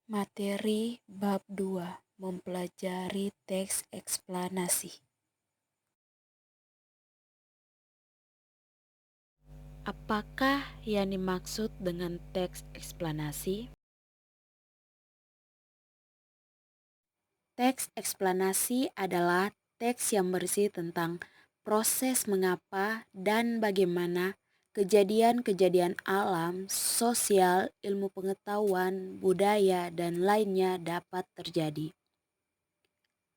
Materi bab 2 mempelajari teks eksplanasi. Apakah yang dimaksud dengan teks eksplanasi? Teks eksplanasi adalah teks yang berisi tentang proses mengapa dan bagaimana kejadian-kejadian alam, sosial, ilmu pengetahuan, budaya, dan lainnya dapat terjadi.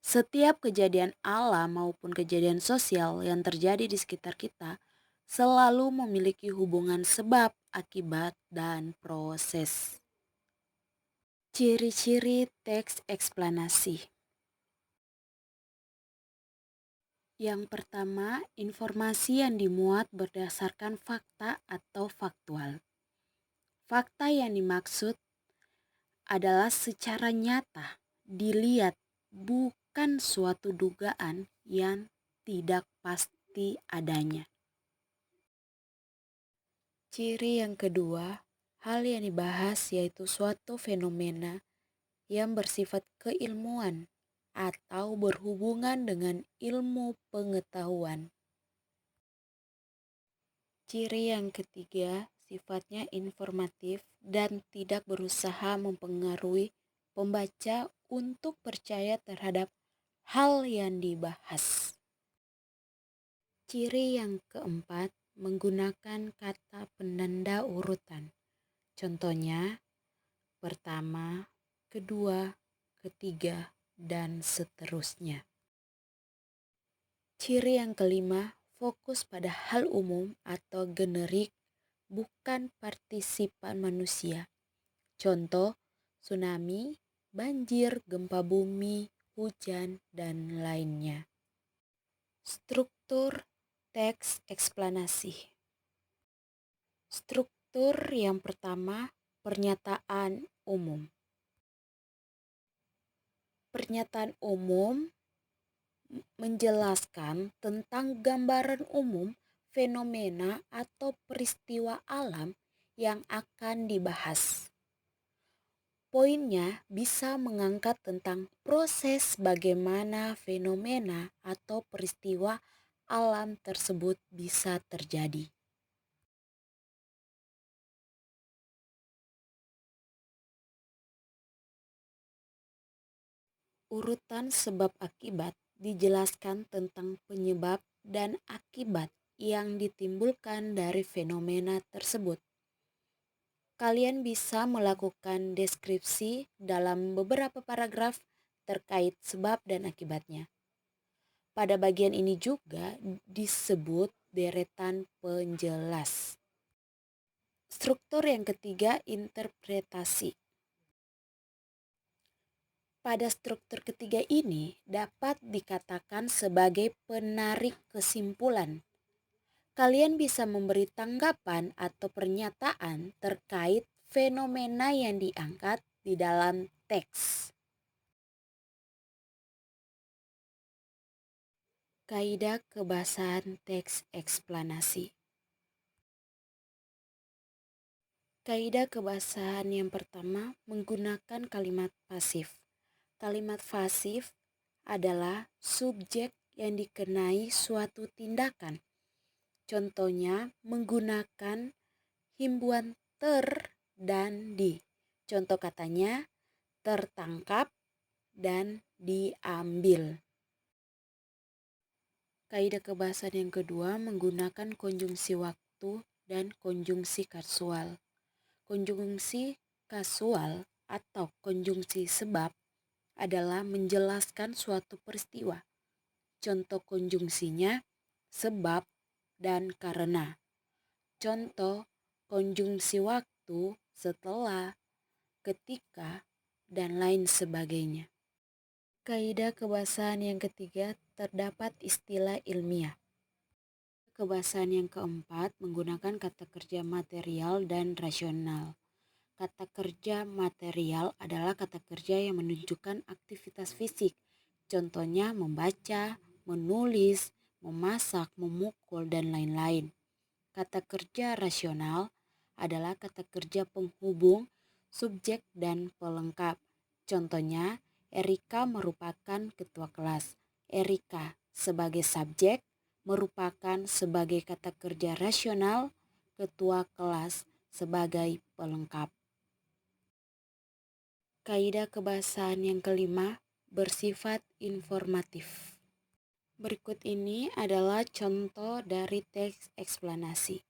Setiap kejadian alam maupun kejadian sosial yang terjadi di sekitar kita selalu memiliki hubungan sebab, akibat, dan proses. Ciri-ciri teks eksplanasi. Yang pertama, informasi yang dimuat berdasarkan fakta atau faktual. Fakta yang dimaksud adalah secara nyata, dilihat, bukan suatu dugaan yang tidak pasti adanya. Ciri yang kedua, hal yang dibahas yaitu suatu fenomena yang bersifat keilmuan atau berhubungan dengan ilmu pengetahuan. Ciri yang ketiga, sifatnya informatif dan tidak berusaha mempengaruhi pembaca untuk percaya terhadap hal yang dibahas. Ciri yang keempat, menggunakan kata penanda urutan. Contohnya, pertama, kedua, ketiga, dan seterusnya. Ciri yang kelima, fokus pada hal umum atau generik, bukan partisipan manusia. Contoh, tsunami, banjir, gempa bumi, hujan, dan lainnya. Struktur teks eksplanasi. Struktur yang pertama, pernyataan umum. Pernyataan umum menjelaskan tentang gambaran umum fenomena atau peristiwa alam yang akan dibahas. Poinnya bisa mengangkat tentang proses bagaimana fenomena atau peristiwa alam tersebut bisa terjadi. Urutan sebab akibat dijelaskan tentang penyebab dan akibat yang ditimbulkan dari fenomena tersebut. Kalian bisa melakukan deskripsi dalam beberapa paragraf terkait sebab dan akibatnya. Pada bagian ini juga disebut deretan penjelas. Struktur yang ketiga, interpretasi. Pada struktur ketiga ini dapat dikatakan sebagai penarik kesimpulan. Kalian bisa memberi tanggapan atau pernyataan terkait fenomena yang diangkat di dalam teks. Kaidah kebahasaan teks eksplanasi. Kaidah kebahasaan yang pertama menggunakan kalimat pasif. Kalimat pasif adalah subjek yang dikenai suatu tindakan. Contohnya menggunakan himbuan ter dan di. Contoh katanya tertangkap dan diambil. Kaidah kebahasaan yang kedua menggunakan konjungsi waktu dan konjungsi kasual. Konjungsi kasual atau konjungsi sebab adalah menjelaskan suatu peristiwa. Contoh konjungsinya sebab dan karena. Contoh konjungsi waktu, setelah, ketika, dan lain sebagainya. Kaidah kebahasaan yang ketiga terdapat istilah ilmiah. Kebahasaan yang keempat menggunakan kata kerja material dan rasional. Kata kerja material adalah kata kerja yang menunjukkan aktivitas fisik. Contohnya membaca, menulis, memasak, memukul, dan lain-lain. Kata kerja rasional adalah kata kerja penghubung subjek dan pelengkap. Contohnya, Erika merupakan ketua kelas. Erika sebagai subjek merupakan sebagai kata kerja rasional, ketua kelas sebagai pelengkap. Kaidah kebahasaan yang kelima, bersifat informatif. Berikut ini adalah contoh dari teks eksplanasi.